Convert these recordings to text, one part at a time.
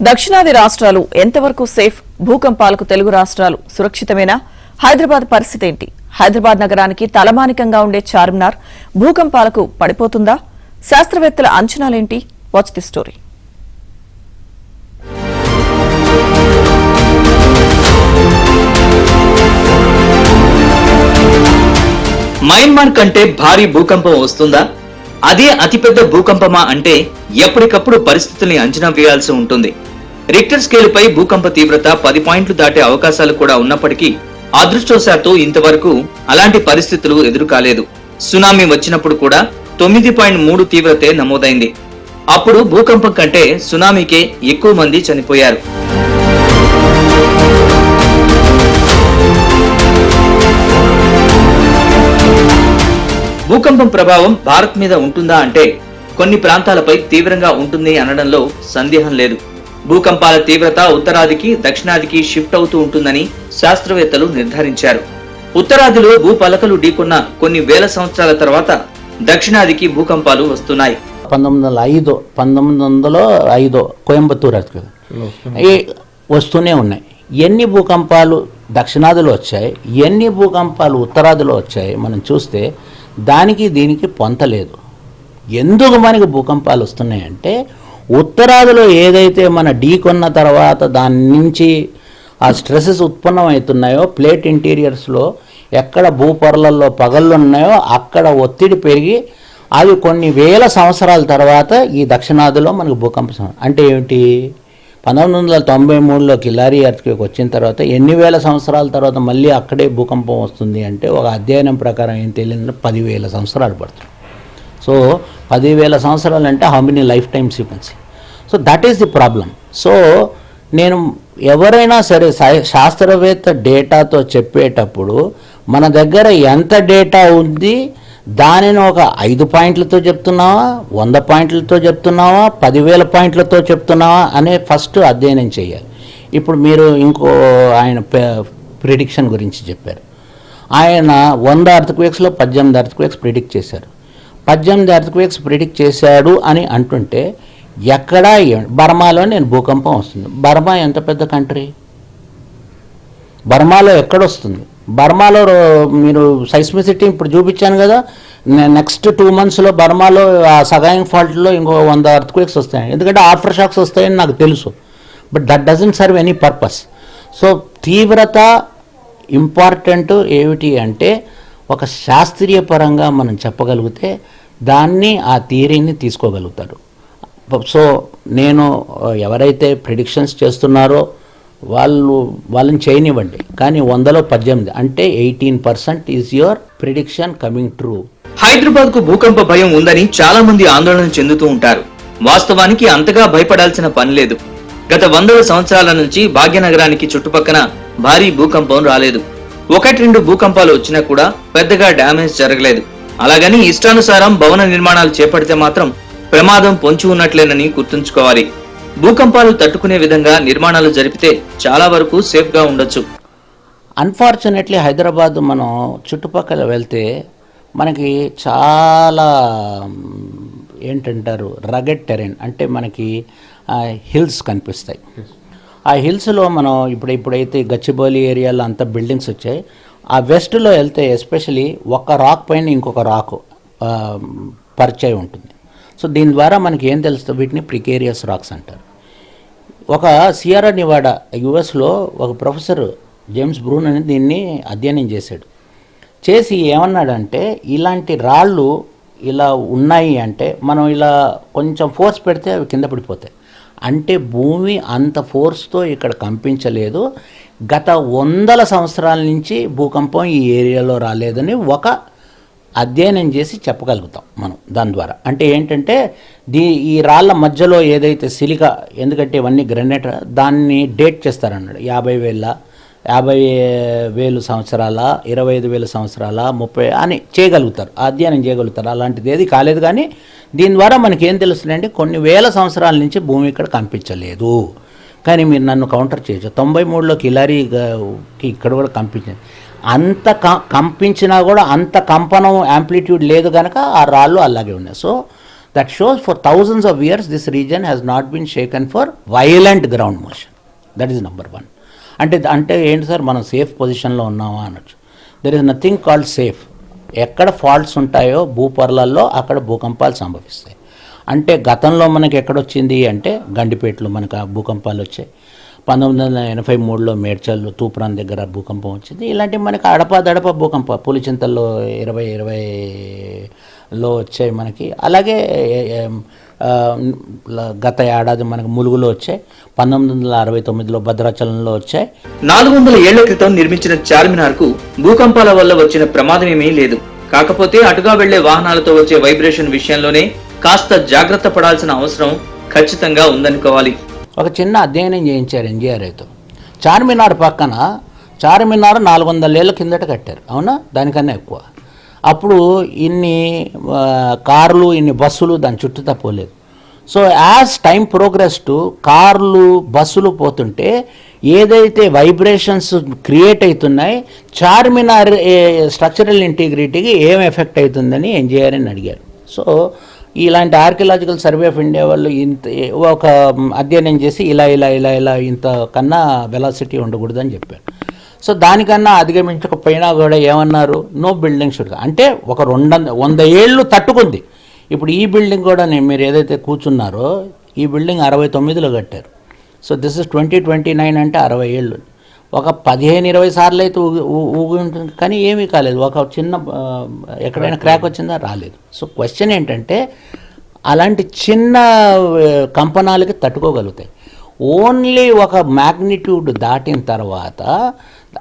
దక్షిణాది రాష్ట్రాలు ఎంతవరకు సేఫ్? భూకంపాలకు తెలుగు రాష్ట్రాలు సురక్షితమేనా? హైదరాబాద్ పరిస్థితి ఏంటి? హైదరాబాద్ నగరానికి తలమానికంగా ఉండే చార్మినార్ భూకంపాలకు పడిపోతుందా? శాస్త్రవేత్తల అంచనాలేంటి? Watch the story. మయన్మార్ కంటే భారీ భూకంపం వస్తుందా? అదే అతిపెద్ద భూకంపమా అంటే ఎప్పటికప్పుడు పరిస్థితుల్ని అంచనా వేయాల్సి ఉంటుంది. రిక్టర్ స్కేలుపై భూకంప తీవ్రత 10 పాయింట్లు దాటే అవకాశాలు కూడా ఉన్నప్పటికీ అదృష్టవశాత్తు ఇంతవరకు అలాంటి పరిస్థితులు ఎదురు కాలేదు. సునామీ వచ్చినప్పుడు కూడా 9.3 తీవ్రతే నమోదైంది. అప్పుడు భూకంపం కంటే సునామీకే ఎక్కువ మంది చనిపోయారు. భూకంపం ప్రభావం భారత్ మీద ఉంటుందా అంటే కొన్ని ప్రాంతాలపై తీవ్రంగా ఉంటుంది అనడంలో సందేహం లేదు. భూకంపాల తీవ్రత ఉత్తరాదికి దక్షిణాదికి షిఫ్ట్ అవుతూ ఉంటుందని శాస్త్రవేత్తలు నిర్ధారించారు. ఉత్తరాదిలో భూపలకలు ఢీకొన్న కొన్ని వేల సంవత్సరాల తర్వాత దక్షిణాదికి భూకంపాలు వస్తున్నాయి. 1905 కోయంబత్తూర్ వస్తూనే ఉన్నాయి. ఎన్ని భూకంపాలు దక్షిణాదిలో వచ్చాయి, ఎన్ని భూకంపాలు ఉత్తరాదిలో వచ్చాయి మనం చూస్తే దానికి దీనికి పొంతలేదు. ఎందుకు మనకి భూకంపాలు వస్తున్నాయంటే ఉత్తరాదిలో ఏదైతే మన ఢీకొన్న తర్వాత దాని నుంచి ఆ స్ట్రెసెస్ ఉత్పన్నం అవుతున్నాయో ప్లేట్ ఇంటీరియర్స్లో ఎక్కడ భూపొరలలో పగళ్ళు ఉన్నాయో అక్కడ ఒత్తిడి పెరిగి అవి కొన్ని వేల సంవత్సరాల తర్వాత ఈ దక్షిణాదిలో మనకు భూకంపం. అంటే ఏమిటి? 1993లో కిలారీ ఎర్త్క్వేక్ వచ్చిన తర్వాత ఎన్ని వేల సంవత్సరాల తర్వాత మళ్ళీ అక్కడే భూకంపం వస్తుంది అంటే ఒక అధ్యయనం ప్రకారం ఏం తెలియదంటే 10,000 సంవత్సరాలు పడుతుంది. సో 10,000 సంవత్సరాలు అంటే how many life time sequence. So that is the problem. So నేను ఎవరైనా సరే శాస్త్రవేత్త డేటాతో చెప్పేటప్పుడు మన దగ్గర ఎంత డేటా ఉంది, దానిని ఒక 5 పాయింట్లతో చెప్తున్నావా, 100 పాయింట్లతో చెప్తున్నావా, 10,000 పాయింట్లతో చెప్తున్నావా అనే ఫస్ట్ అధ్యయనం చేయాలి. ఇప్పుడు మీరు ఇంకో ఆయన ప్రిడిక్షన్ గురించి చెప్పారు. ఆయన 100 ఎర్త్క్వేక్స్లో 18 ఎర్త్క్వేక్స్ ప్రిడిక్ట్ చేశారు. 18 ఎర్త్క్వేక్స్ ప్రిడిక్ట్ చేశాడు అని అంటుంటే ఎక్కడా బర్మాలో నేను భూకంపం వస్తుంది. బర్మా ఎంత పెద్ద కంట్రీ? బర్మాలో ఎక్కడొస్తుంది? బర్మాలో మీరు సైస్మిసిటీ ఇప్పుడు చూపించాను కదా, నెక్స్ట్ 2 monthsలో బర్మాలో ఆ సగాయింగ్ ఫాల్ట్లో ఇంకో 100 ఎర్త్క్వేక్స్ వస్తాయి. ఎందుకంటే ఆఫ్టర్ షాక్స్ వస్తాయని నాకు తెలుసు. But that doesn't serve any purpose. So తీవ్రత ఇంపార్టెంట్ ఏమిటి అంటే ఒక శాస్త్రీయ పరంగా మనం చెప్పగలిగితే దాన్ని ఆ థియరీని తీసుకోగలుగుతారు. సో నేను ఎవరైతే ప్రిడిక్షన్స్ చేస్తున్నారో వాళ్ళని చేయనివ్వండి, కానీ 100లో 18 అంటే 18% is your prediction coming true. Hyderabad కు భూకంప భయం ఉందని చాలా మంది ఆందోళన చెందుతూ ఉంటారు. వాస్తవానికి అంతగా భయపడాల్సిన పని లేదు. గత 100 సంవత్సరాల నుంచి భాగ్యనగరానికి చుట్టుపక్కల భారీ భూకంపం రాలేదు. 1-2 భూకంపాలు వచ్చినా కూడా పెద్దగా డ్యామేజ్ జరగలేదు. అలాగని ఇష్టానుసారం భవన నిర్మాణాలు చేపడితే మాత్రం ప్రమాదం పొంచి ఉన్నట్లేనని గుర్తుంచుకోవాలి. భూకంపాలు తట్టుకునే విధంగా నిర్మాణాలు జరిపితే చాలా వరకు సేఫ్ గా ఉండొచ్చు. అన్ఫార్చునేట్లీ హైదరాబాద్ మనం చుట్టుపక్కల వెళ్తే మనకి చాలా ఏంటంటారు రగెడ్ టెరెన్, అంటే మనకి హిల్స్ కనిపిస్తాయి. ఆ హిల్స్లో మనం ఇప్పుడైతే గచ్చిబౌలి ఏరియాలో అంతా బిల్డింగ్స్ వచ్చాయి. ఆ వెస్ట్లో వెళ్తే ఎస్పెషలీ ఒక రాక్ పైన ఇంకొక రాక్ పరిచయం ఉంటుంది. సో దీని ద్వారా మనకి ఏం తెలుస్తుంది? వీటిని ప్రికేరియస్ రాక్స్ అంటారు. ఒక సియరా నివాడా యుఎస్లో ఒక ప్రొఫెసర్ జేమ్స్ బ్రూన్ అని దీన్ని అధ్యయనం చేశాడు. చేసి ఏమన్నాడంటే ఇలాంటి రాళ్ళు ఇలా ఉన్నాయి అంటే మనం ఇలా కొంచెం ఫోర్స్ పెడితే అవి కింద పడిపోతాయి. అంటే భూమి అంత ఫోర్స్తో ఇక్కడ కంపించలేదు. గత 100 సంవత్సరాల నుంచి భూకంపం ఈ ఏరియాలో రాలేదని ఒక అధ్యయనం చేసి చెప్పగలుగుతాం మనం దాని ద్వారా. అంటే ఏంటంటే ఈ రాళ్ళ మధ్యలో ఏదైతే సిలికా, ఎందుకంటే ఇవన్నీ గ్రానైట్, దాన్ని డేట్ చేస్తారన్నాడు. 50,000 సంవత్సరాల, 25,000 సంవత్సరాల, 30 అని చేయగలుగుతారు, అధ్యయనం చేయగలుగుతారు. అలాంటిది ఏది కాలేదు. కానీ దీని ద్వారా మనకి ఏం తెలుస్తుందంటే కొన్ని వేల సంవత్సరాల నుంచి భూమి ఇక్కడ కనిపించలేదు. కానీ మీరు నన్ను కౌంటర్ చేయొచ్చు, 93లో కిలారీకి ఇక్కడ కూడా కంపించింది. అంత కంపించినా కూడా అంత కంపనం యాంప్లిట్యూడ్ లేదు కనుక ఆ రాళ్ళు అలాగే ఉన్నాయి. So That shows for thousands of years this region has not been shaken for violent ground motion. That is number one. అంటే ఏంటి సార్ మనం సేఫ్ పొజిషన్లో ఉన్నామా అనొచ్చు. There is nothing called safe. ఎక్కడ ఫాల్ట్స్ ఉంటాయో భూపర్లల్లో అక్కడ భూకంపాలు సంభవిస్తాయి. అంటే గతంలో మనకి ఎక్కడొచ్చింది అంటే గండిపేటలో మనకు ఆ భూకంపాలు వచ్చాయి. 1983లో మేడ్చల్లో తూప్రాన్ దగ్గర భూకంపం వచ్చింది. ఇలాంటివి మనకి అడపా భూకంపం పులిచింతల్లో 2020లో వచ్చాయి మనకి. అలాగే గత ఏడాది మనకు ములుగులో వచ్చాయి, 1969లో భద్రాచలంలో వచ్చాయి. 400 ఏళ్ల క్రితం నిర్మించిన చార్మినార్కు భూకంపాల వల్ల వచ్చిన ప్రమాదం ఏమీ లేదు. కాకపోతే అటుగా వెళ్లే వాహనాలతో వచ్చే వైబ్రేషన్ విషయంలోనే కాస్త జాగ్రత్త పడాల్సిన అవసరం ఖచ్చితంగా ఉందనుకోవాలి. ఒక చిన్న అధ్యయనం చేయించారు ఎన్జీఆర్ఐతో. చార్మినార్ పక్కన చార్మినార్ 400 ఏళ్ళ కిందట కట్టారు, అవునా? దానికన్నా ఎక్కువ. అప్పుడు ఇన్ని కార్లు ఇన్ని బస్సులు దాని చుట్టూ తప్పలేదు. So as time progress to కార్లు బస్సులు పోతుంటే ఏదైతే వైబ్రేషన్స్ క్రియేట్ అవుతున్నాయి చార్మినార్ స్ట్రక్చరల్ ఇంటిగ్రిటీకి ఏం ఎఫెక్ట్ అవుతుందని ఎన్జీఆర్ని అడిగారు. సో ఇలాంటి ఆర్కియలాజికల్ సర్వే ఆఫ్ ఇండియా వాళ్ళు ఒక అధ్యయనం చేసి ఇలా ఇంత కన్నా వెలాసిటీ ఉండకూడదని చెప్పారు. సో దానికన్నా అధిగమించకపోయినా కూడా ఏమన్నారు, నో బిల్డింగ్ షుడ్. అంటే ఒక 100 ఏళ్ళు తట్టుకుంది. ఇప్పుడు ఈ బిల్డింగ్ కూడా మీరు ఏదైతే కూర్చున్నారో ఈ బిల్డింగ్ 69లో కట్టారు. సో దిస్ ఇస్ 2029 అంటే 60 ఏళ్ళు. ఒక 15-20 సార్లు అయితే ఊగి ఉంటుంది కానీ ఏమీ కాలేదు. ఒక చిన్న ఎక్కడైనా క్రాక్ వచ్చిందా? రాలేదు. సో క్వశ్చన్ ఏంటంటే అలాంటి చిన్న కంపనాలకి తట్టుకోగలుగుతాయి. ఓన్లీ ఒక మ్యాగ్నిట్యూడ్ దాటిన తర్వాత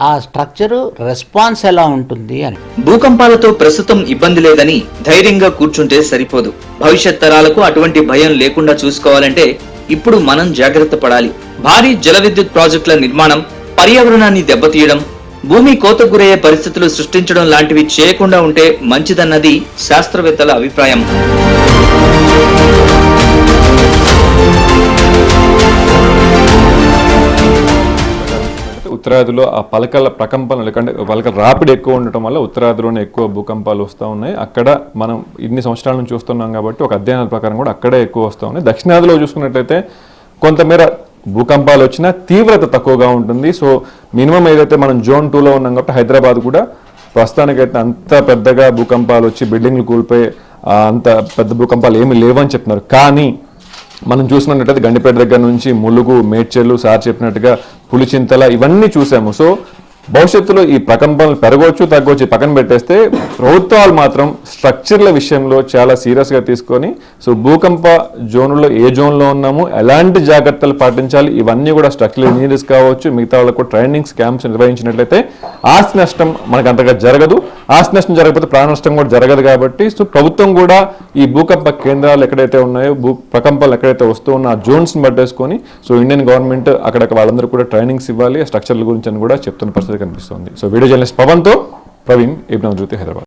ఆ స్ట్రక్చర్ రెస్పాన్స్ ఎలా ఉంటుంది అని. భూకంపాలతో ప్రస్తుతం ఇబ్బంది లేదని ధైర్యంగా కూర్చుంటే సరిపోదు. భవిష్యత్ తరాలకు అటువంటి భయం లేకుండా చూసుకోవాలంటే ఇప్పుడు మనం జాగ్రత్త పడాలి. భారీ జల విద్యుత్ ప్రాజెక్టుల నిర్మాణం పర్యావరణాన్ని దెబ్బతీయడం, భూమి కోతకు గురయ్యే పరిస్థితులు సృష్టించడం లాంటివి చేయకుండా ఉంటే మంచిదన్నది శాస్త్రవేత్తల అభిప్రాయం. ఉత్తరాదిలో ఆ పలకల ప్రకంపనలు అంటే పలకల రాపిడి ఎక్కువ ఉండటం వల్ల ఉత్తరాదిలోనే ఎక్కువ భూకంపాలు వస్తూ ఉన్నాయి. అక్కడ మనం ఇన్ని సంవత్సరాల నుంచి చూస్తున్నాం కాబట్టి ఒక అధ్యయనాల ప్రకారం కూడా అక్కడే ఎక్కువ వస్తూ ఉన్నాయి. దక్షిణాదిలో చూసుకున్నట్లయితే కొంతమేర భూకంపాలు వచ్చినా తీవ్రత తక్కువగా ఉంటుంది. సో మినిమం ఏదైతే మనం జోన్ 2లో ఉన్నాం కాబట్టి హైదరాబాద్ కూడా ప్రస్తుతానికైతే అంత పెద్దగా భూకంపాలు వచ్చి బిల్డింగ్లు కూలిపోయి అంత పెద్ద భూకంపాలు ఏమీ లేవని చెప్తున్నారు. కానీ మనం చూసినట్టయితే గండిపేట దగ్గర నుంచి ములుగు, మేడ్చల్, సార్ చెప్పినట్టుగా పులిచింతల ఇవన్నీ చూసాము. సో భవిష్యత్తులో ఈ ప్రకంపనలు పెరగవచ్చు తగ్గవచ్చు పక్కన పెట్టేస్తే ప్రభుత్వాలు మాత్రం స్ట్రక్చర్ల విషయంలో చాలా సీరియస్గా తీసుకొని సో భూకంప జోన్లో ఏ జోన్లో ఉన్నాము, ఎలాంటి జాగ్రత్తలు పాటించాలి, ఇవన్నీ కూడా స్ట్రక్చరల్ ఇంజనీర్స్ కావచ్చు మిగతా వాళ్ళకు ట్రైనింగ్స్ క్యాంప్స్ నిర్వహించినట్లయితే ఆస్తి నష్టం మనకు అంతగా జరగదు. ఆస్తి నష్టం జరగకపోతే ప్రాణ నష్టం కూడా జరగదు. కాబట్టి సో ప్రభుత్వం కూడా ఈ భూకంప కేంద్రాలు ఎక్కడైతే ఉన్నాయో ప్రకంపాలు ఎక్కడైతే వస్తూ ఉన్న ఆ జోన్స్ని పట్టేసుకొని సో ఇండియన్ గవర్నమెంట్ అక్కడ వాళ్ళందరూ కూడా ట్రైనింగ్స్ ఇవ్వాలి స్ట్రక్చర్ల గురించి అని కూడా చెప్తున్న పరిస్థితి కనిపిస్తుంది. సో వీడియో జర్నలిస్ట్ పవన్తో ప్రవీణ్, ఇబ్న్ జ్యోతి, హైదరాబాద్.